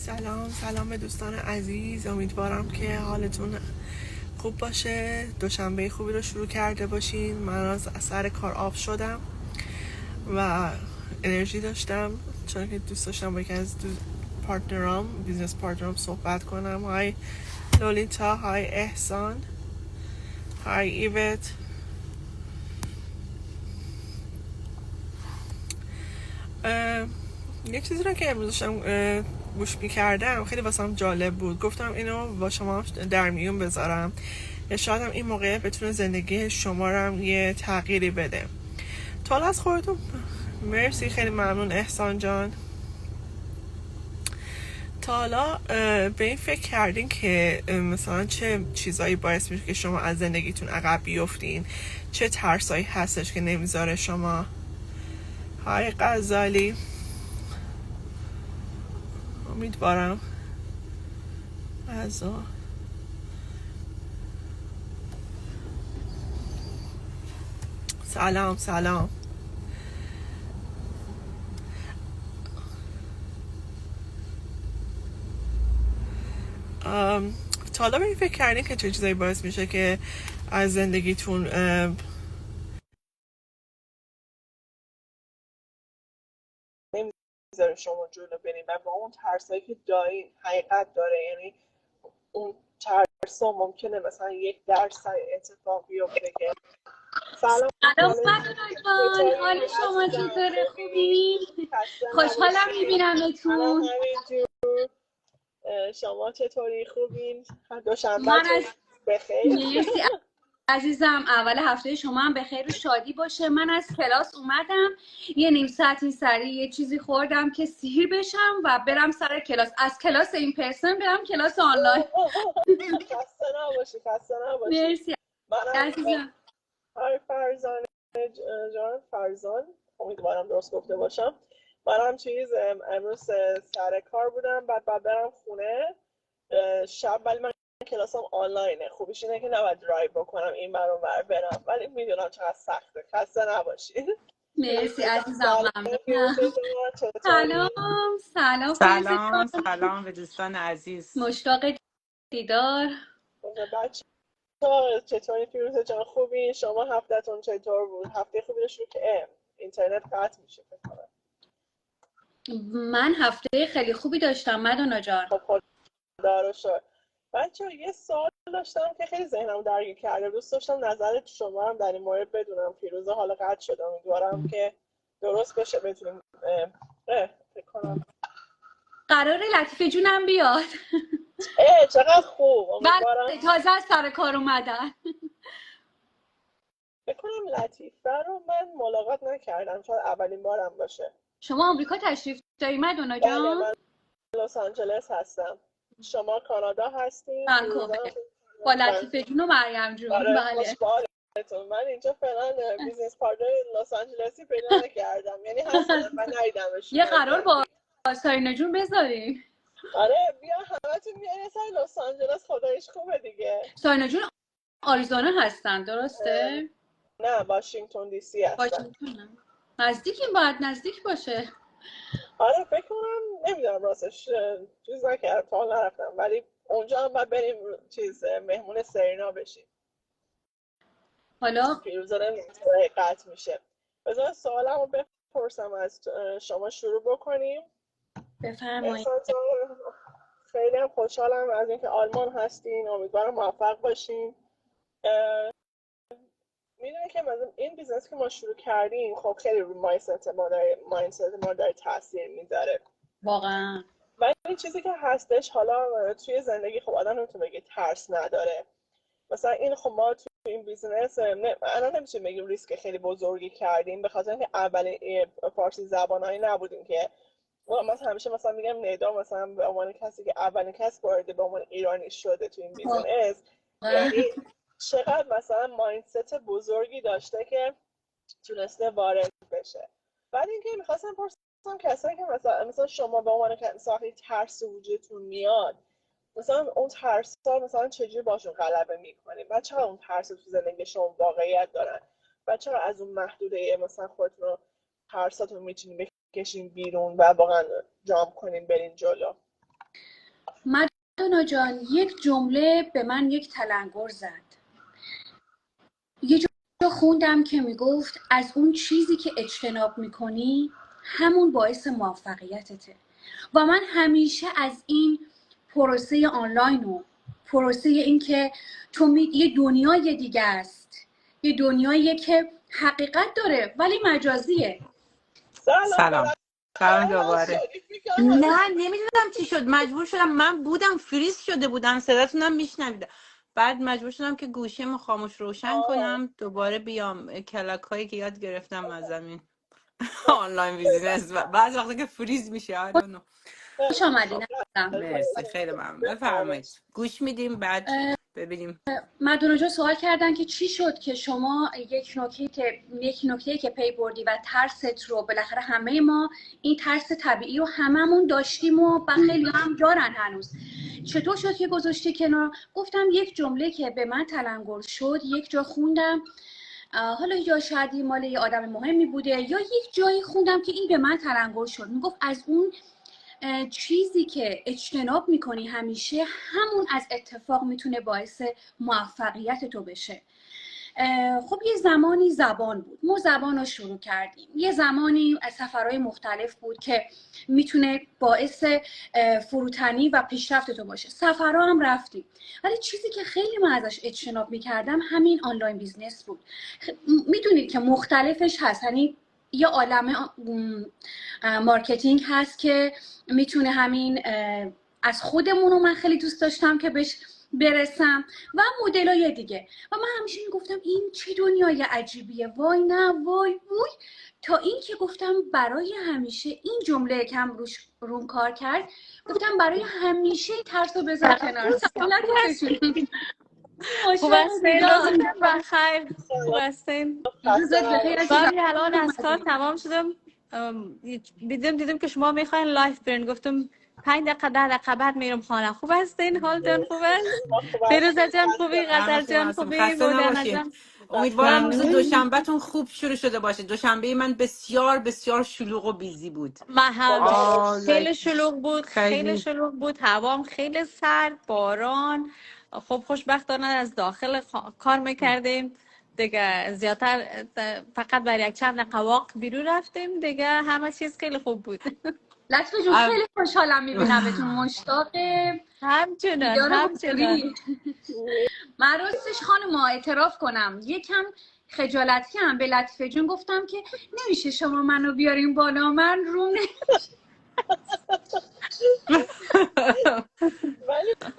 سلام به دوستان عزیز، امیدوارم که حالتون خوب باشه. دوشنبه خوبی رو شروع کرده باشین. من از سر کار آف شدم و انرژی داشتم چون که دوست داشتم با یکی از بیزنس پارتنرام صحبت کنم. های لولیتا، های احسان، های ایوت. یک چیزی رو که امروز داشتم گوش می‌کردم خیلی واسم جالب بود، گفتم اینو با شما در میون بذارم یا شاید هم این موقع بتونه زندگی شما رو هم یه تغییری بده. تا حالا از خودتون مرسی، خیلی ممنون احسان جان. تا حالا به این فکر کردین که مثلا چه چیزایی باعث میشه که شما از زندگیتون عقب بیفتین؟ چه ترسایی هستش که نمیذاره شما؟ های غزالی، امیدوارم غذا سلام تا حالا به این فکر کردین که چه چیزایی باعث میشه که از زندگیتون نمیذاره شما جلو برین و با اون ترسایی که دارین حقیقت داره؟ یعنی اون ترسا ممکنه مثلا 1% اتفاق بیفته که سلام جان، حال شما چطوره؟ خوبی؟ خوشحالم میبینمتون. شما چطوری؟ خوبین؟ دوشنبه بخیر. مرسی عزیزم، اول هفته شما هم بخیر و شادی باشه. من از کلاس اومدم یه نیم ساعتی سریع یه چیزی خوردم که سیر بشم و برم سر کلاس، از کلاس این پرسن برم کلاس آنلاین. خسته نباشی. مرسی عزیزم. های فرزان فرزان، امیدوارم درست گفته باشم. منم امروز سر کار بودم، بعد برم خونه شب، ولی من کلاسم آنلاینه. خوبیش اینه که نباید درایو بکنم این بر اون بر برم، ولی میدونم چقدر سخته. خسته نباشی. مرسی عزیزم، ممنونم. سلام به دوستان عزیز. مشتاق دیدار. بچه چطوری فیروزه جان؟ خوبی؟ شما هفتهتون چطور بود؟ هفته خوبی رو شروع که اینترنت قطع میشه فکر کنم. من هفته خیلی خوبی داشتم مدونا جان. خب خدا رو شکر. بچه یه سوال داشتم که خیلی ذهنم درگیر کرده، دوست داشتم نظرت شما هم در این مورد بدونم. فیروزه حالا قطع شد، امیدوارم که درست بشه بتونیم فکر کنم. قراره لطیفه جونم بیاد. چقدر خوب. امیدوارم. تازه از سر کار اومدن. فکر کنم لطیفه رو من ملاقات نکردم، شاید اولین بارم باشه. شما آمریکا تشریف داری مدونا جان؟ من لس آنجلس هستم. شما کانادا هستین؟ با لطیفه جون و مریم جون. بله. من اینجا فعلا بیزنس پارتنر لس آنجلسی پیدا نکردم، یعنی هستم من ندیدمش. یه قرار با ساینا جون بذارین. آره بیا همتون بیاین سر لس آنجلس، خداییش خوبه دیگه. ساینا جون آریزونا هستن درسته؟ نه واشنگتن دی سی هستن. نزدیکیم، باید نزدیک باشه. آره فکر کنم، نمیدونم راستش چیز نکردم، تا حال نرفتم، ولی اونجا هم باید بریم مهمون سرینا بشیم. حالا فیروزه نمیدونم قطع میشه. بذار سوالمو بپرسم از شما، شروع بکنیم. بفرمایید. خیلی هم خوشحالم از اینکه آلمان هستین، امیدوارم موفق باشین. میدونی که مثلا این بیزنس که ما شروع کردیم خب خیلی رو مایندست ما داره تاثیر میذاره واقعا. ولی این چیزی که هستش حالا توی زندگی خب آدم نمیتونه بگه ترس نداره. مثلا این خب ما توی این بیزنس الان نمیتونیم بگیم ریسک خیلی بزرگی کردیم، به خاطر اینکه اولین فارسی زبانایی نبودیم که من همیشه مثلا میگم ندا مثلا به عنوان کسی که اولین کس وارد به عنوان ایرانی شده تو این بیزنس، یعنی چقدر مثلا مایندست بزرگی داشته که تونسته وارد بشه. بعد اینکه میخواستم پرسم کسایی که مثلا شما به عنوان کسی ترس وجودتون میاد، مثلا اون ترس‌ها مثلا چجوری باشون غلبه میکنید و چرا اون ترس تو زندگی شما واقعیت دارن و چرا از اون محدوده مثلا خودتون رو ترساتون میتونید بکشین بیرون و واقعا جام کنین برین جلو؟ مدونا جان یک جمله به من یک تلنگر زد. یه جا خوندم که میگفت از اون چیزی که اجتناب میکنی همون باعث موفقیتته. و من همیشه از این پروسه آنلاین و پروسه این که تو یه دنیای دیگه است، یه دنیاییه که حقیقت داره ولی مجازیه. سلام دوباره. نه نه نمیدونم چی شد، مجبور شدم، من بودم فریز شده بودم، صداتونم میشنویدم، بعد مجبور شدم که گوشیمو خاموش روشن کنم دوباره بیام کلک هایی که یاد گرفتم از زمین آنلاین بیزینس و بعض وقتا که فریز میشه. خوش آمدین. مرسی، خیلی ممنون. بفرمایید، گوش میدیم بعد ببینیم. مدونا جان سوال کردن که چی شد که شما یک نکته که پی بردی و ترست رو، بالاخره همه ما این ترس طبیعی رو هممون داشتیم و خیلی هم دارن هنوز، چطور شد که گذاشتی کنار؟ گفتم یک جمله که به من تلنگر شد، یک جا خوندم، حالا یا شاید مال یه آدم مهمی بوده یا یک جایی خوندم که این به من تلنگر شد، میگفت از اون چیزی که اجتناب میکنی همیشه همون از اتفاق میتونه باعث موفقیت تو بشه. خب یه زمانی زبان بود، ما زبان رو شروع کردیم، یه زمانی از سفرهای مختلف بود که میتونه باعث فروتنی و پیشرفت تو باشه، سفرها هم رفتیم، ولی چیزی که خیلی من ازش اجتناب میکردم همین آنلاین بیزنس بود. میدونید که مختلفش هست، یعنی یه عالمه مارکتینگ هست که میتونه همین از خودمون رو من خیلی دوست داشتم که بهش برسم و مدلای دیگه، و من همیشه میگفتم این چه دنیای عجیبیه، وای نه وای وای، تا این که گفتم برای همیشه این جمله کم روم کار کرد، گفتم برای همیشه ترس رو بذار کنار. سلامت باشین. خوب هستین؟ روزتون بخیر. خوب هستین؟ روزت بخیر عزیزم. بابی الان از کار تمام شدم، دیدم که شما میخواین لایف برین، گفتم 5 دقیقه 10 دقیقه بعد میرم خانه. خوب هستین؟ حالتون خوب است؟ فیروزه جان خوبی؟ غزل جان خوبی؟ خسته مودانا نباشین. جان امیدوارم روز دوشنبهتون خوب شروع شده باشه. دوشنبه من بسیار بسیار شلوغ و بیزی بود. من هم خیلی like شلوغ بود، خیلی شلوغ بود، هوام خیلی سرد، باران. خب خوشبختانه از داخل کار میکردیم دیگه، زیادتر فقط برای یک چند دقیقه وقت بیرون رفتیم دیگه، همه چیز خیلی خوب بود. لطفه جون خیلی خوشحالم میبینمتون، مشتاق همچنان من راستش خانم اعتراف کنم یکم خجالتی هم به لطیفه جون گفتم که نمیشه شما منو بیاریم بالا، من روم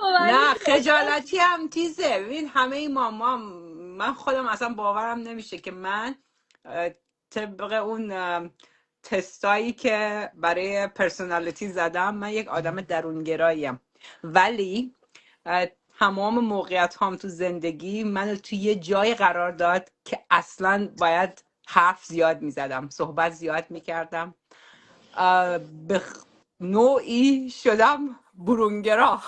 نه خجالتی هم تیزه. ببین همه ما من خودم اصلا باورم نمیشه که من طبق اون تستایی که برای پرسونالیتی زدم من یک آدم درونگراییم، ولی تمام موقعیت هم تو زندگی منو توی یه جای قرار داد که اصلا باید حرف زیاد میزدم، صحبت زیاد میکردم، به نوعی شدم برونگرا.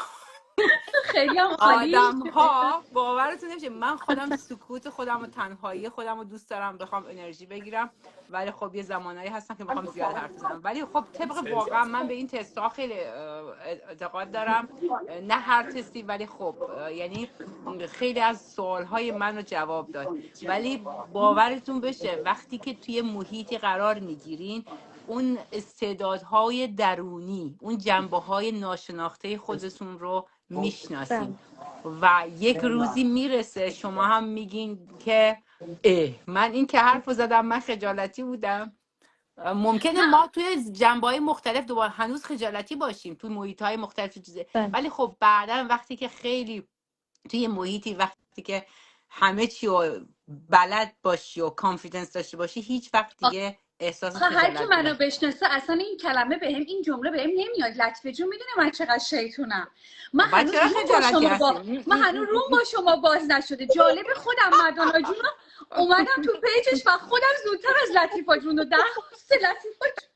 خیلی هم عالی. آدم ها باورتون نمیشه من خودم سکوت خودم و تنهایی خودم رو دوست دارم، بخوام انرژی بگیرم، ولی خب یه زمانایی هستن که بخوام زیاد حرف بزنم، ولی خب طبق واقعا من به این تستا خیلی اعتقاد دارم، نه هر تستی ولی خب یعنی خیلی از سوالهای من رو جواب داد. ولی باورتون بشه وقتی که توی محیطی قرار میگیرین اون استعدادهای درونی، اون جنبه‌های ناشناخته خودتون رو میشناسین و یک روزی میرسه شما هم میگین که من این که حرف زدم من خجالتی بودم. ممکنه ما توی جنبه‌های مختلف دوباره هنوز خجالتی باشیم توی محیط‌های مختلف چیزه، ولی خب بعدا وقتی که خیلی توی محیطی، وقتی که همه چی رو بلد باشی و کانفیدنس داشته باشی، هیچ وقت دیگه احساس هر خجالت کی منو نمی‌کنی. بشناسه اصلا این کلمه بهم، این جمله بهم نمیاد. لطفه جون میدونه من چقدر شیطونم. من هنوز چرا روم با خجالتی شما هستی؟ من هنوز روم با شما باز نشده. جالب خودم مدونا جون اومدم تو پیجش و خودم زودتر از لطیفا جون و درخواست لطیفا جون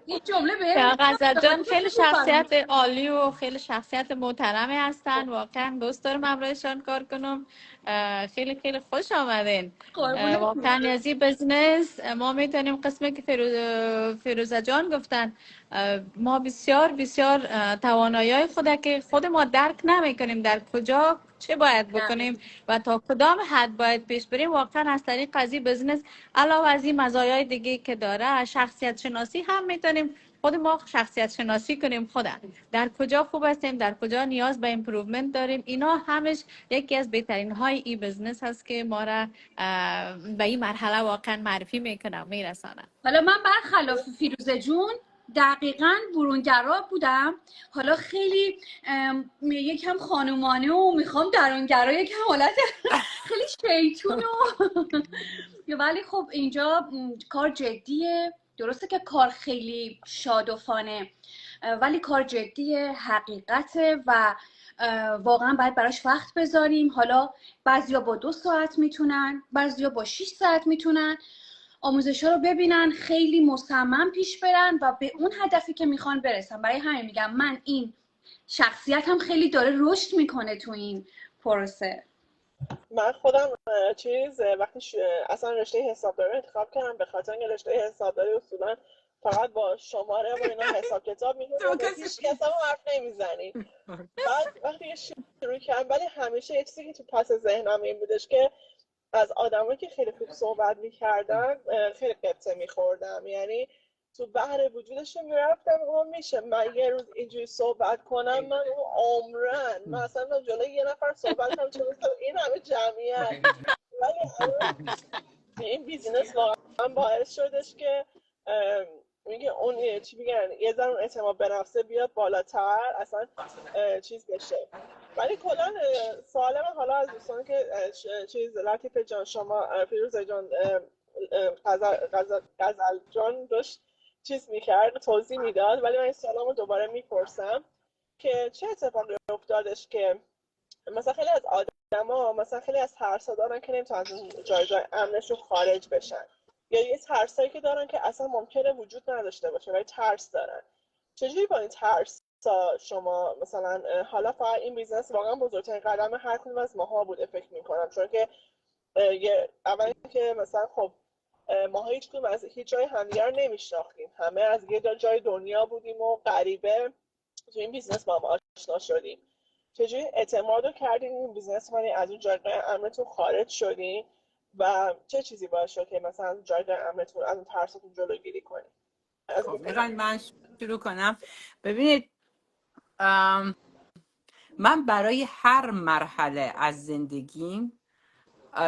این جمله یا به غزل به جان خاطر خیلی فکر می‌کنم. شخصیت عالی و خیلی شخصیت محترمی هستن، واقعا دوست دارم همراهشان کار کنم. خیلی خیلی خوش آمدین. قربونتون. واقعا از این بزنس ما میتونیم قسمی که فیروزه جان گفتن، ما بسیار بسیار توانایی خود که خود ما درک نمیکنیم در کجا چه باید بکنیم و تا کدام حد باید پیش بریم. واقعا از طریق قضیه بزنس علاوه از این مزایای دیگه که داره، شخصیت شناسی هم میتونیم خود ما شخصیت شناسی کنیم، خودم در کجا خوب هستیم، در کجا نیاز به امپروومنت داریم. اینا همش یکی از بهترین های ای بزنس هست که ما را به این مرحله واقعا معرفی میکنم، میرسانم. حالا من برخلاف فیروزه جون دقیقاً برونگرا بودم. حالا خیلی یکم خانومانه و میخوام درونگرا، یکم حالت خیلی شیطون ولی خب اینجا کار جدیه. درسته که کار خیلی شاد و فانه، ولی کار جدیه، حقیقته و واقعا باید براش وقت بذاریم. حالا بعضیا با 2 ساعت میتونن، بعضیا با 6 ساعت میتونن آموزش ها رو ببینن، خیلی مصمم پیش برن و به اون هدفی که میخوان برسن. برای همین میگم من این شخصیتم خیلی داره رشد میکنه تو این پروسه. من خودم وقتی اصلا رشته حسابداری انتخاب کردم به خاطر اینکه رشته حسابداری اصولا فقط با شماره و اینا حساب کتاب میکنه و هیچ کس هم حرف نمیزنی. بعد وقتی شروع کردم، ولی همیشه یه چیزی که تو پس ذهنم این بودش که از آدمایی که خیلی خوب صحبت میکردن خیلی قبطه میخوردم. یعنی تو بحر وجودشون میرفتم و میشه من یه روز اینجوری صحبت کنم، من عمرن مثلا جلوی یه نفر صحبت کنم چه مثلا این همه جمعیت. ولی این بیزینس واقعا باعث شدش که میگه اون چی میگن یه ذره اعتماد به نفسه بیاد بالاتر، اصلا چیز بشه. ولی کلا سوال من حالا از دوستان که لطیف جان، شما فیروزه جان، غزل جان داشت چیز میکرد توضیح میداد، ولی من این سوالمو دوباره میپرسم که چه اتفاقی افتادش که مثلا خیلی از آدما مثلا خیلی از ترسا دارن که نمیتونن از اون جایگاه امنشون خارج بشن، یا یه ترسایی که دارن که اصلا ممکنه وجود نداشته باشه ولی ترس دارن. چجوری با این ترس شما مثلا حالا فقط این بیزنس واقعا بزرگترین قدم هر کدوم از ماها بوده فکر میکنم، چون که اول که مثلا خب ما هیچ کدوم از هیچ جای همدیگر نمیشناختیم، همه از یه جای دنیا بودیم و غریبه تو این بیزنس با هم آشنا شدیم. چجوری اعتماد رو کردین این بیزنس من از اون جایگاه امنتون خارج شدین و چه چیزی باعث شد که مثلا از جایگاه امنتون از اون ترستون جلوگیری کنین؟ خب میخواین من شروع کنم؟ ببینید من برای هر مرحله از زندگیم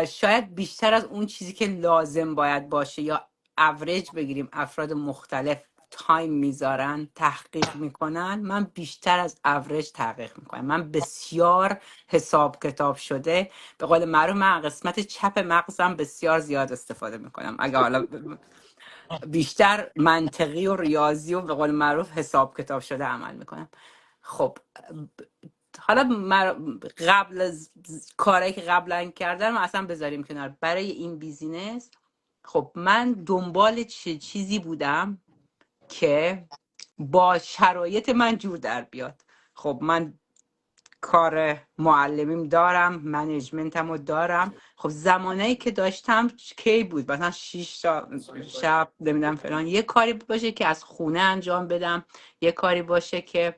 شاید بیشتر از اون چیزی که لازم باید باشه یا اوریج بگیریم افراد مختلف تایم میذارن تحقیق میکنن، من بیشتر از اوریج تحقیق میکنم. من بسیار حساب کتاب شده، به قول معروف من قسمت چپ مغزم بسیار زیاد استفاده میکنم. اگه حالا بیشتر منطقی و ریاضی و به قول معروف حساب کتاب شده عمل میکنم. خب حالا قبل از کارهایی که قبلا کردم اصلا بذاریم کنار. برای این بیزینس خب من دنبال چه چیزی بودم که با شرایط من جور در بیاد. خب من کار معلمیم دارم، منیجمنتم رو دارم. خب زمانایی که داشتم کی بود؟ مثلا 6 تا شب نمیدونم فلان. یه کاری باشه که از خونه انجام بدم، یه کاری باشه که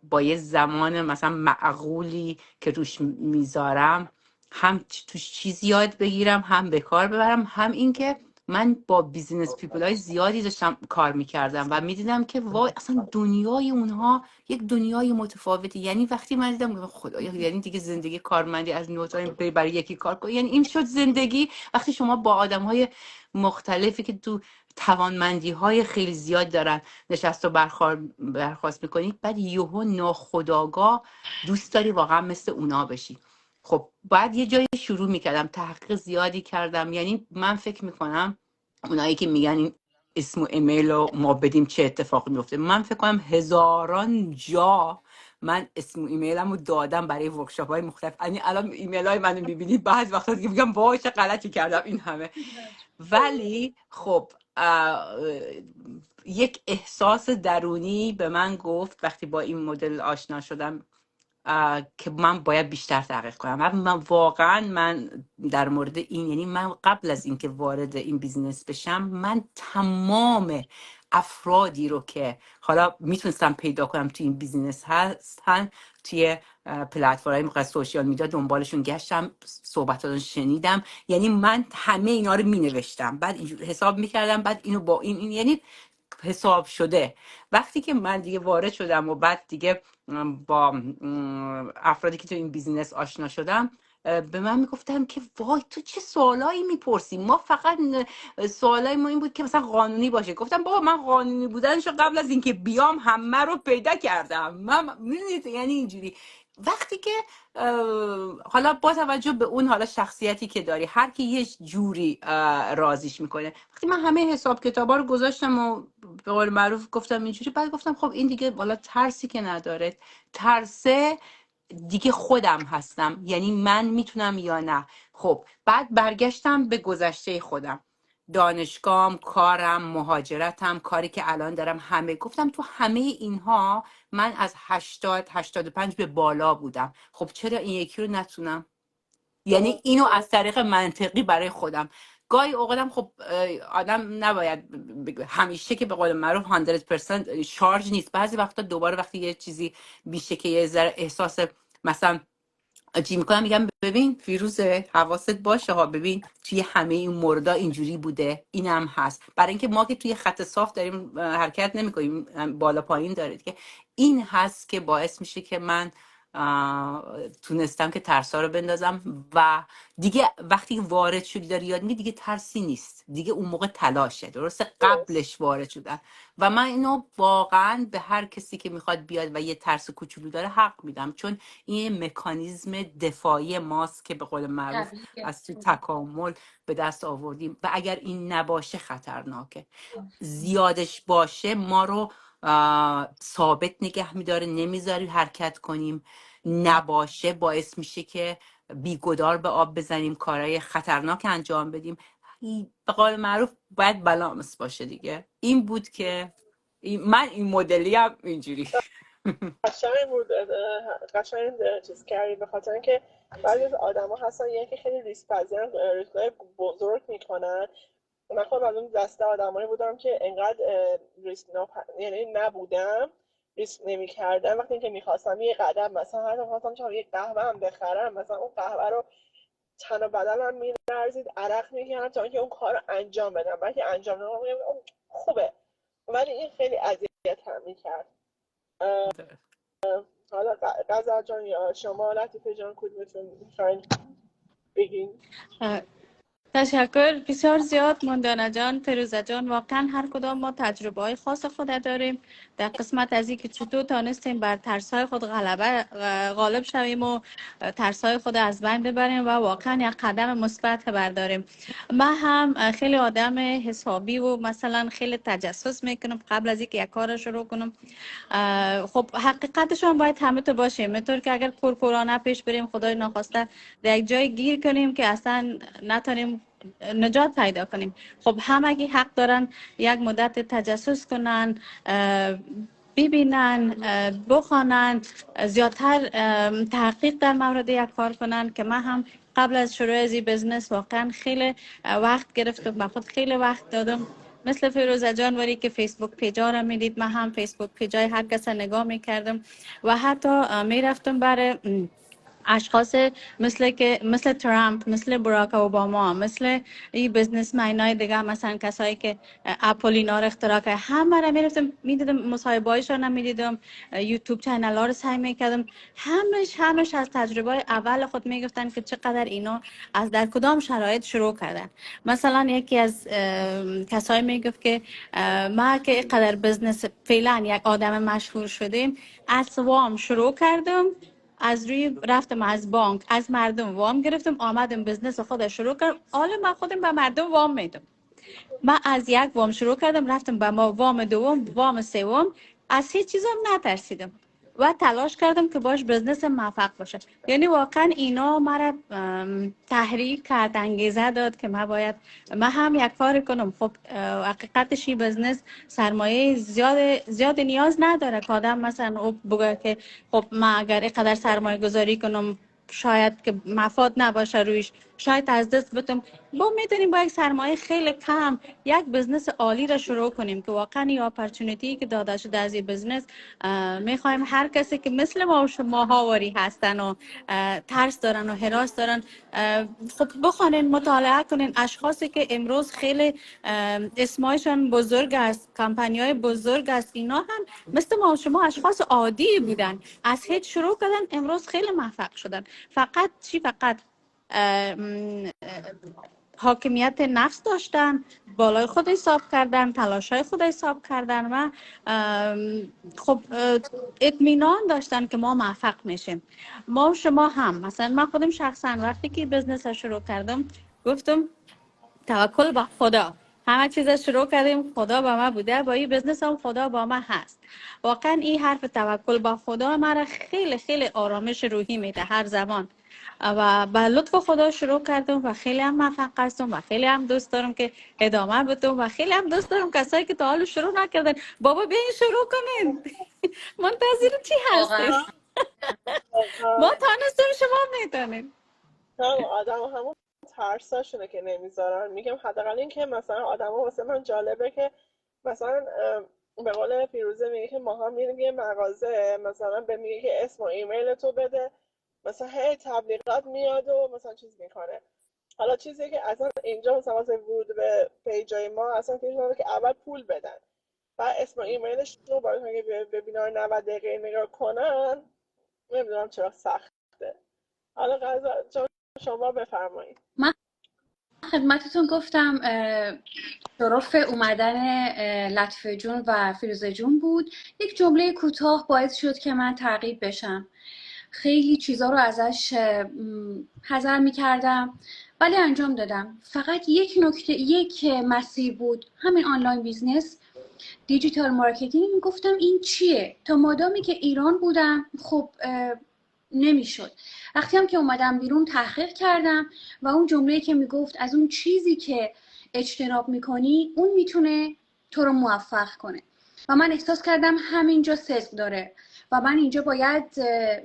با یه زمان مثلا معقولی که روش میذارم هم توش چیز یاد بگیرم، هم به کار ببرم، هم این که من با بیزینس پیپل های زیادی داشتم کار میکردم و میدیدم که وای اصلا دنیای اونها یک دنیای متفاوتی. یعنی وقتی من دیدم خدا، یعنی دیگه زندگی کارمندی از نوتای برای یکی کار کنی، یعنی این شد زندگی. وقتی شما با آدم های مختلفی که تو توانمندی های خیلی زیاد دارن نشست و برخواست میکنی، بعد یهو ناخودآگاه دوست داری واقعا مثل اونا بشی. خب بعد یه جایی شروع میکردم، تحقیق زیادی کردم. یعنی من فکر میکنم اونایی که میگن این اسم و ایمیل رو ما بدیم چه اتفاقی میفته، من فکر کنم هزاران جا من اسم و ایمیلم رو دادم برای ورکشاپ های مختلف. یعنی الان ایمیل های منو میبینید بعض وقتا دیگه میگم وای چه غلطی کردم این همه. ولی خب اه، یک احساس درونی به من گفت وقتی با این مدل آشنا شدم که من باید بیشتر تحقیق کنم. من در مورد این، یعنی من قبل از اینکه وارد این بیزینس بشم، من تمام افرادی رو که حالا میتونستم پیدا کنم توی این بیزینس هستن توی پلتفرم‌های مختلف سوشیال میدیا دنبالشون گشتم، صحبتاشون شنیدم. یعنی من همه اینا رو مینوشتم، بعد اینجور حساب میکردم، بعد اینو با این یعنی حساب شده. وقتی که من دیگه وارد شدم و بعد دیگه با افرادی که تو این بیزینس آشنا شدم، به من میگفتن که وای تو چه سوالایی میپرسی، ما فقط سوالای ما این بود که مثلا قانونی باشه. گفتم بابا من قانونی بودنشو قبل از اینکه بیام همه رو پیدا کردم. من میدونید یعنی اینجوری. وقتی که حالا با توجه به اون حالا شخصیتی که داری، هر کی یه جوری رازیش میکنه. وقتی من همه حساب کتابا رو گذاشتم و به قول معروف گفتم اینجوری، بعد گفتم خب این دیگه والا ترسی که نداره، ترسه دیگه خودم هستم، یعنی من میتونم یا نه. خب بعد برگشتم به گذشته خودم، دانشگاهم، کارم، مهاجرتم، کاری که الان دارم، همه گفتم تو همه اینها من از 85 به بالا بودم. خب چرا این یکی رو نتونم؟ یعنی اینو از طریق منطقی برای خودم. گاهی اوقاتم خب آدم نباید همیشه که به قول معروف 100% شارژ نیست. بعضی وقتا دوباره وقتی یه چیزی بیشه که یه ذره احساس مثلا چی میکنم، میگم ببین فیروزه حواست باشه ها، ببین توی همه این موردا اینجوری بوده، اینم هست. برای اینکه ما که توی خط صاف داریم حرکت نمیکنیم، بالا پایین داره که این هست که باعث میشه که من تونستم که ترسا رو بندازم. و دیگه وقتی وارد شدی داری یاد میگی دیگه ترسی نیست، دیگه اون موقع تلاشه. درسته قبلش وارد شدن. و من اینو واقعا به هر کسی که میخواد بیاد و یه ترس کوچولو داره حق میدم، چون این مکانیزم دفاعی ماست که به قول معروف از تو تکامل به دست آوردیم. و اگر این نباشه خطرناکه. زیادش باشه ما رو ثابت نگه میداره، نمیذاری حرکت کنیم. نباشه باعث میشه که بیگدار به آب بزنیم، کارهای خطرناک انجام بدیم. به قول معروف باید بالانس باشه دیگه. این بود که من این مدلی هم اینجوری قشنگ بود، قشنگ چیز کردی، به خاطر اینکه بعضی از آدما هستن یعنی که خیلی ریسک پذیرن، ریسکای بزرگ میکنن. من خودم از اون دسته آدمایی بودم که انقدر یعنی نبودم، ریسک نمی‌کردم. وقتی که می‌خواستم یه قدم مثلا حتی خواستم یه قهوه هم بخرم، مثلا اون قهوه رو تن و بدنم می‌لرزید، عرق می‌کردم تا اینکه اون کار رو انجام بدم. بعد که انجام دادم خوبه، ولی این خیلی اذیتم می‌کرد. حالا غزل جان یا شما لطیفه جان کدومتون می‌خواین بگین؟ تشکر بسیار زیاد ماندانا جان، فیروزه جان. واقعا هر کدام ما تجربه های خاص خود داریم در قسمت از اینکه چطور تانستیم بر ترس های خود غالب شویم و ترس های خود از بین ببریم و واقعا یک قدم مثبت برداریم. من هم خیلی آدم حسابی و مثلا خیلی تجسس میکنم قبل از اینکه یک کار شروع کنم. خب حقیقتش هم باید همه تو باشه، اینطور که اگر کورکورانه پیش بریم خدای ناخواسته در یک جای گیر کنیم که اصلا نتونیم نجات پیدا کنیم. خب همگی حق دارن یک مدت تجسس کنن، ببینن، بخوانن، زیادتر تحقیق در مورد یک کار کنن. که من هم قبل از شروع از این بزنس واقعا خیلی وقت گرفتم، من خود خیلی وقت دادم. مثل فیروزه جان وری که فیسبوک پیجا را میدید، من هم فیسبوک پیجای هر کس نگاه میکردم و حتی میرفتم برای اشخاص مثل ترامپ، مثل براک اوباما، مثل این بزنسمنای دیگه، مثلا کسایی که اپل اینا رو اختراع کرد، همه را میرفتم میدیدم، مصاحبه‌هایشون میدیدم، یوتیوب چنل ها رو سعی میکردم. همش از تجربه اول خود میگفتن که چقدر اینا از در کدام شرایط شروع کردن. مثلا یکی از کسایی میگفت که ما که قدر بزنس فعلا یک آدم مشهور شدیم، از وام شروع کردم، از روی رفتم از بانک از مردم وام گرفتم، آمدم بزنس خود شروع کردم. حالا من خودم به مردم وام میدم. من از یک وام شروع کردم، رفتم به وام دوم، وام سوم، از هیچ چیزم نترسیدم. و تلاش کردم که باش بزنس موفق باشه. یعنی واقعا اینا مرا تحریک کرد، انگیزه داد که من هم یک کار کنم. خب حقیقتش این بزنس سرمایه زیاد نیاز نداره که آدم مثلا او بگه که خب من اگر اینقدر سرمایه گذاری کنم شاید که مفاد نباشه رویش، شاید از دست بدم. با میتونیم با یک سرمایه خیلی کم یک بزنس عالی را شروع کنیم که واقعا این اپورتونیتی که داده شده از این بزنس میخوایم هر کسی که مثل ما و شما هاواری هستن و ترس دارن و هراس دارن خب بخوانین، مطالعه کنین. اشخاصی که امروز خیلی اسمایشان بزرگ است، کمپانی‌های بزرگ است، اینا هم مثل ما و شما اشخاص عادی بودن، از هیچ شروع کردن، امروز خیلی موفق شدن. فقط حاکمیت نفس داشتن، بالای خود حساب کردن، تلاشای خود حساب کردن و خب اطمینان داشتن که ما موفق میشیم. ما و شما هم، مثلا من خودم شخصا وقتی که بزنس شروع کردم گفتم توکل با خدا. همه چیز شروع کردیم، خدا با ما بوده، با این بزنس هم خدا با ما هست. واقعا این حرف توکل با خدا مرا خیلی خیلی آرامش روحی میده هر زمان. و با لطف خدا شروع کردم و خیلی هم موفق هستم و خیلی هم دوست دارم که ادامه بدم و خیلی هم دوست دارم کسایی که تا حالا شروع نکردن بابا بیاین شروع کنین. منتظر چی هستین؟ واقعا ما واقعا تانستیم شما میتونین. آدم همون ترساشونه که نمیذارن. میگم حداقل این که مثلا آدم واسه من جالبه که مثلا به قول فیروزه میگه که ما هم میریم یه مغازه، مثلا به میگه که اسم و ایمیل تو بده، مثلا هی تبلیغات میاد و مثلا چیز میکنه. حالا چیزی که اصلا اینجا مثلا واسه ورود به پیجای ما اصلا پیش که اول پول بدن و اسم و ایمیلش رو باید که وبینار 90 دقیقه نگاه کنن. نمیدونم چرا سخته. حالا غزل شما بفرمایید. من خدمتتون گفتم شرف اومدن لطفه جون و فیروزه جون بود. یک جمله کوتاه باعث شد که من ترغیب بشم. خیلی چیزا رو ازش حذر میکردم ولی انجام دادم. فقط یک مسیر بود، همین آنلاین بیزنس، دیجیتال مارکتینگ. گفتم این چیه؟ تا مادامی که ایران بودم خب نمیشد. وقتی هم که اومدم بیرون تحقیق کردم و اون جمله‌ای که میگفت از اون چیزی که اجتناب میکنی اون میتونه تو رو موفق کنه و من احساس کردم همینجا صدق داره و من اینجا باید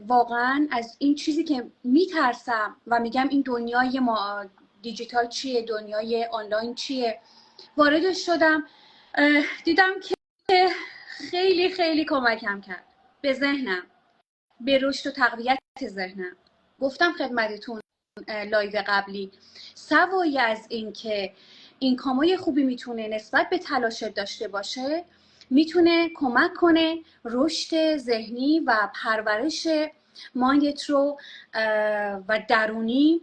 واقعا از این چیزی که میترسم و میگم این دنیای ما دیجیتال چیه، دنیای آنلاین چیه، واردش شدم. دیدم که خیلی خیلی کمکم کرد به ذهنم، به رشد و تقویت ذهنم. گفتم خدمتتون لایو قبلی، سوای از این که این کامای خوبی میتونه نسبت به تلاشت داشته باشه، میتونه کمک کنه رشد ذهنی و پرورش مایندت رو و درونی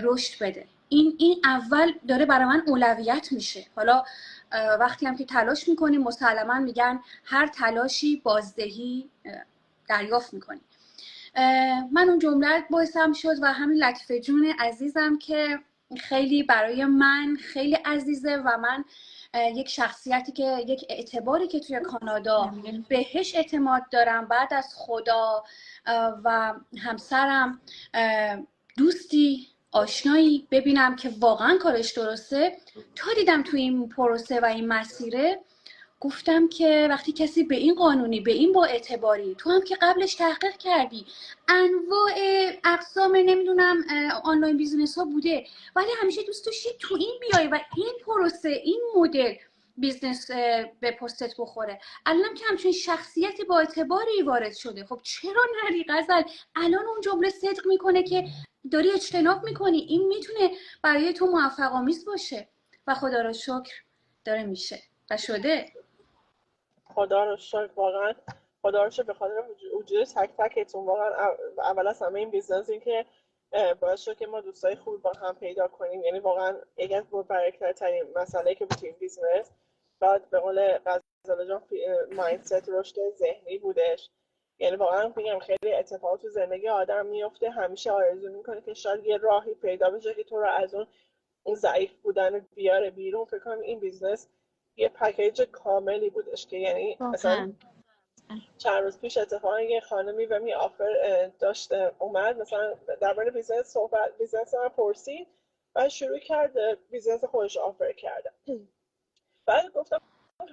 رشد بده. این اول داره برای من اولویت میشه. حالا وقتی هم که تلاش میکنیم مسلما میگن هر تلاشی بازدهی دریافت میکنی. من اون جمله باعثم شد و همین لطفه جون عزیزم که خیلی برای من خیلی عزیزه و من یک شخصیتی که یک اعتباری که توی کانادا بهش اعتماد دارم بعد از خدا و همسرم، دوستی آشنایی ببینم که واقعا کارش درسته. تا دیدم توی این پروسه و این مسیره گفتم که وقتی کسی به این قانونی، به این با اعتباری، تو هم که قبلش تحقیق کردی، انواع اقسام نمیدونم آنلاین بیزینس ها بوده ولی همیشه دوست داشتی تو این بیای و این پروسه، این مدل بیزنس به پستت بخوره. الانم که همچین شخصیت با اعتباری وارد شده، خب چرا نری غزل؟ الان اون جمله صدق میکنه که داری اجتناب میکنی. این میتونه برای تو موفق آمیز باشه و خدا را شکر داره میشه و شده. خدا رو شکر، واقعا خدا رو شکر به خاطر وجود تک تکتون. واقعا اول از همه این بیزنس این که باعث شد که ما دوستای خوب با هم پیدا کنیم. یعنی واقعا یکی از برکت‌ترین مسئله که بود این بیزنس، بعد به قول غزاله جان مایندست رشد ذهنی بودش. یعنی واقعا میگم خیلی اتفاقات تو زندگی آدم میفته، همیشه آرزو میکنه که شاید یه راهی پیدا بشه که تو رو از اون ضعیف بودن بیاره بیرون. فکر کنم این بیزنس یه پکیج کاملی بودش که یعنی اصلا چند روز پیش اتفاقا یه خانمی به می آفر داشته اومد مثلا درباره بیزنس من پرسید و شروع کرد بیزنس خودش آفر کرده. بعد گفتم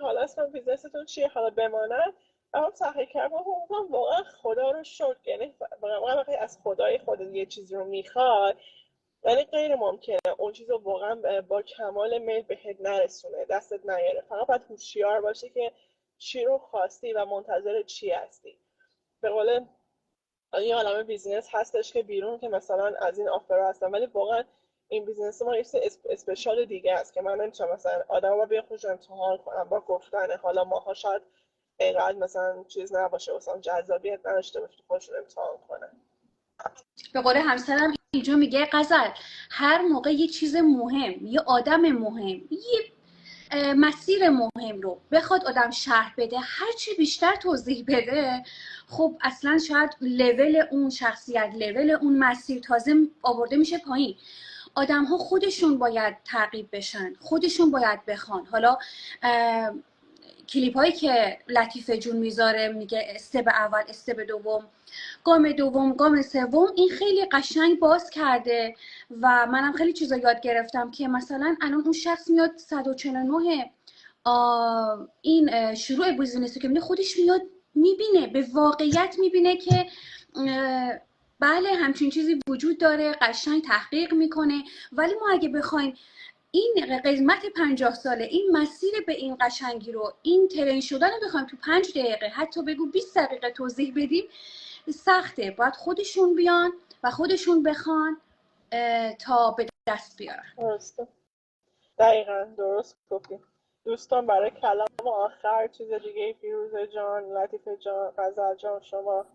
حالا اصلا بیزنستون چیه، حالا بماند. و هم تحقیق کردم واقعا خدا رو شکر، یعنی واقعا وقتی از خدای خودت یه چیز رو میخوای یعنی غیر ممکنه اون چیز رو واقعا با کمال میل بهت نرسونه، دستت نیاره. فقط باید هوشیار باشی که چی رو خواستی و منتظر چی هستی. به قول یه عالمه بیزینس هستش که بیرون که مثلا از این آفر هستن، ولی واقعا این بیزینس ما یه اسپشال دیگه است که من نمیتونم مثلا آدم با بیان خودش امتحان کنم با گفتن حالا ماها شاید اینقدر مثلا چیز نباشه مثلا جذابیت نداشته باشه خودشون امتحان کنن. به قول همسرم اینجا میگه غزل هر موقع یه چیز مهم، یه آدم مهم، یه مسیر مهم رو بخواد آدم شرح بده، هرچی بیشتر توضیح بده خب اصلا شاید لول اون شخصیت، لول اون مسیر تازه آورده میشه پایین. آدم ها خودشون باید ترغیب بشن، خودشون باید بخوان. حالا کلیپ هایی که لطیفه جون میذاره میگه استپ اول، استپ دوم، گام دوم، گام سوم، این خیلی قشنگ باز کرده و منم خیلی چیزا یاد گرفتم که مثلا الان اون شخص میاد 149 این شروع بیزینس که خودش میاد میبینه، به واقعیت میبینه که بله همچین چیزی وجود داره، قشنگ تحقیق میکنه. ولی ما اگه بخوایم این قسمت 50 ساله این مسیر به این قشنگی رو، این ترین شدن رو بخوایم تو 5 دقیقه حتی بگو 20 دقیقه توضیح بدیم سخته. باید خودشون بیان و خودشون بخوان تا به دست بیارن. درسته، دقیقا درست گفتیم. دوستان برای کلام آخر چیز دیگه فیروزه جان، لطیفه جان، غزل جان، شما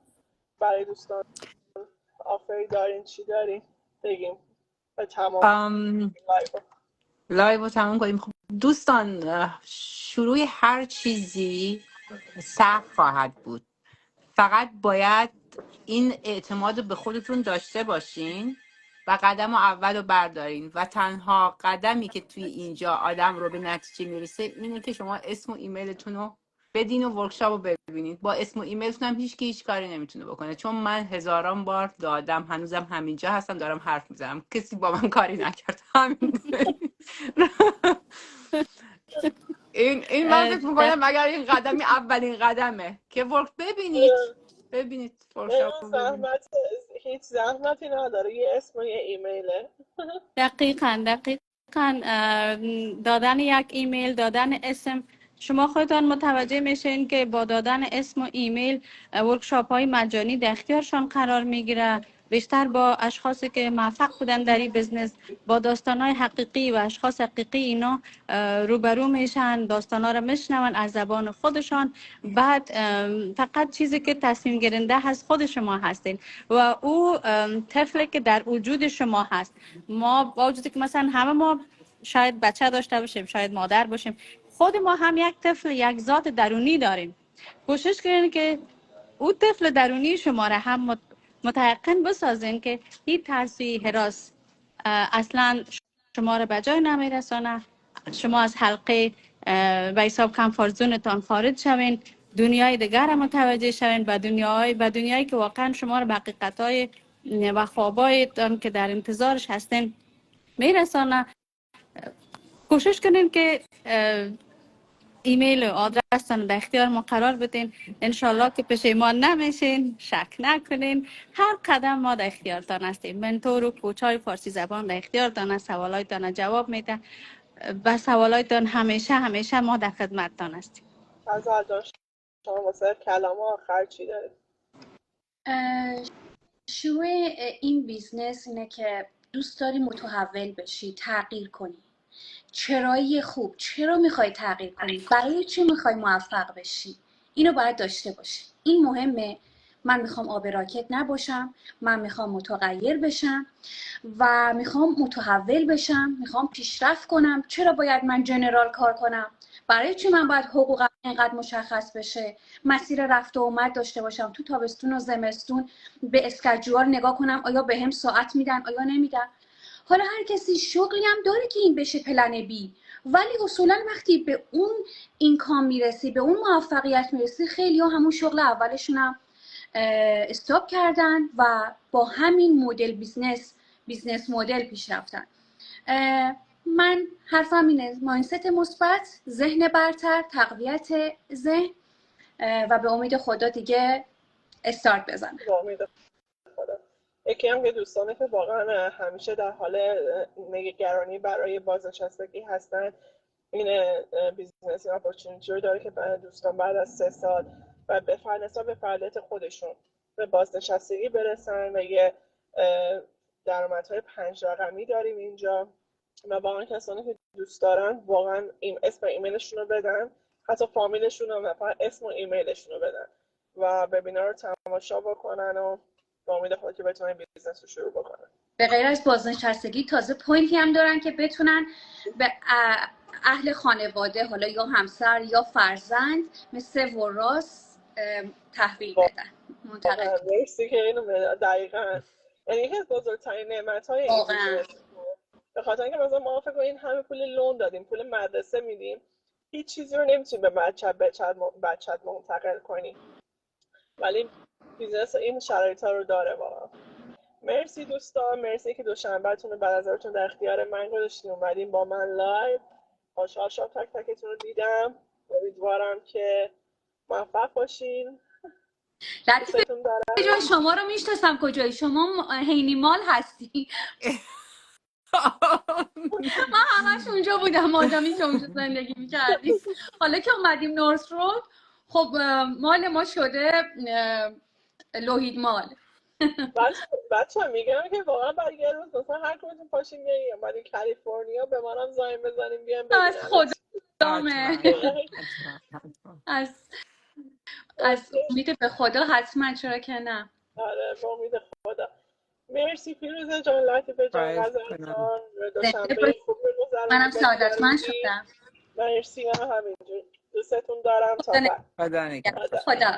برای دوستان آفری دارین؟ چی دارین بگیم به تمام لایو رو تموم کنیم. خب دوستان، شروع هر چیزی سخت خواهد بود، فقط باید این اعتماد رو به خودتون داشته باشین و قدم اول رو بردارین و تنها قدمی که توی اینجا آدم رو به نتیجه میرسه اینه که شما اسم و ایمیلتون رو بدین و ورکشاپ رو ببینید. با اسم و ایمیلتون هم هیچ کاری نمیتونه بکنه، چون من هزاران بار دادم، هنوزم همینجا هستم دارم حرف میزنم، کسی با من کاری نکرد. همین این من فکر میکنم اگر این قدمی اولین قدمه که ببینید ورکشاپ رو ببینید. هیچ زحمتی نداره، یه اسم و یه ایمیله. دقیقاً دادن یک ایمیل، دادن اسم، شما خودتان متوجه میشین که با دادن اسم و ایمیل ورکشاپ های مجانی در اختیارشان قرار میگیره. بیشتر با اشخاصی که موفق بودن در این بزنس، با داستان های حقیقی و اشخاص حقیقی اینا روبرو میشن، داستان ها رو میشنون از زبان خودشان. بعد فقط چیزی که تصمیم گیرنده هست خود شما هستین و او طفلی که در وجود شما هست. ما با وجودی که مثلا همه ما شاید بچه داشته باشیم، شاید مادر باشیم، خود ما هم یک طفل، یک ذات درونی داریم. کوشش کنین که او طفل درونی شما را هم متيقن بسازین که هیچ ترسی، هراس اصلا شما را به جای نمیرسانه. شما از حلقه به حساب کمفورت زونتان خارج شوین، دنیای دیگر را متوجه شوین، به دنیایی که واقعا شما را به حقیقت‌های و خوابایتان که در انتظارش هستین میرسانه. کوشش کنین که ایمیل و آدرستان در اختیار ما قرار بدین. انشالله که پشیمان نمیشین، شک نکنین. هر قدم ما در اختیارتان هستیم. منتور و کوچای فارسی زبان در اختیارتان است. سوالایتان جواب میده. با سوالایتان همیشه ما در خدمتتان هستیم. غزل جان، شما واسه کلام آخر چی دارید؟ شروع این بیزنس اینه که دوست داری متحول بشی، تغییر کنی. چرایی خوب، چرا میخوای تغییر کنی؟ برای چی میخوای موفق بشی؟ اینو باید داشته باشی. این مهمه. من میخوام آب راکت نباشم، من میخوام متغیر بشم و میخوام متحول بشم، میخوام پیشرفت کنم. چرا باید من جنرال کار کنم؟ برای چی من باید حقوقم اینقدر مشخص بشه؟ مسیر رفت و آمد داشته باشم تو تابستون و زمستون، به اسکیجول نگاه کنم آیا بهم ساعت میدن آیا نمیدن. حالا هر کسی شغلی هم داره که این بشه پلن بی ولی اصولا وقتی به اون اینکام میرسی، به اون موفقیت میرسی، خیلی ها همون شغل اولشون هم استاپ کردن و با همین مدل بیزنس مدل پیش رفتن. من حرفم اینه، مایندست مثبت، ذهن برتر، تقویت ذهن و به امید خدا دیگه استارت بزنه. به امید خدا. یکی هم که دوستانه که واقعا همیشه در حال نگرانی برای بازنشستگی هستن، این بیزنس اپورتونیتی رو داره که دوستان بعد از 3 سال و به فعالیت خودشون به بازنشستگی برسن و یه درآمدهای 5 رقمی داریم اینجا و واقعا کسانی که دوست دارن واقعا اسم ایمیلشون رو بدن، حتی فامیلشون رو، فقط اسم و ایمیلشون رو بدن و وبینار رو تماشا بکنن و با امید خدا که بتونن بیزنس رو شروع بکنن. به غیر از بازنشستگی تازه پوینتی هم دارن که بتونن به اهل خانواده، حالا یا همسر یا فرزند، مثل وراث تحویل بدن، منتقل. مرسی که اینو دقیقاً، یعنی یکی از بزرگترین نعمت‌های این بیزنس، به خاطر اینکه مثلا ما فکر کنیم همه پول لون دادیم، پول مدرسه میدیم، هیچ چیزی رو نمیتونیم به بچت منتقل کنیم، ولی بیزنس این شرایط‌ها رو داره واقعا. مرسی دوستان، مرسی که دوشنبهتون رو بعد از ظهرتون در اختیار من گذاشتین اومدین با من لایو. خوشحال شدم تک تکتون رو دیدم. امیدوارم که موفق باشین. لطیفه جان، شما رو میشناسم، کجایی؟ شما حینی مال هستی؟ من همش اونجا بودم آدمی که اونجا زندگی میکردیم. حالا که اومدیم نورث رود، خب مال ما شده لوهید مال. بچه میگم که واقعا برای یه روز مثلا هر کدوم پاشیم بیاییم ولی کالیفرنیا به منم زنگ بزنیم بیام ببینم. از خدامه، از امید به خدا حتما، چرا که نه. آره با امید خدا. مرسی فیروزه جان، لطیفه جان، غزل جان، دوشنبه خوب بگذرونید. منم سعادتمند شدم. مرسی، من همینجور دوستتون دارم. تا بعد. خدا نگهدار. خدا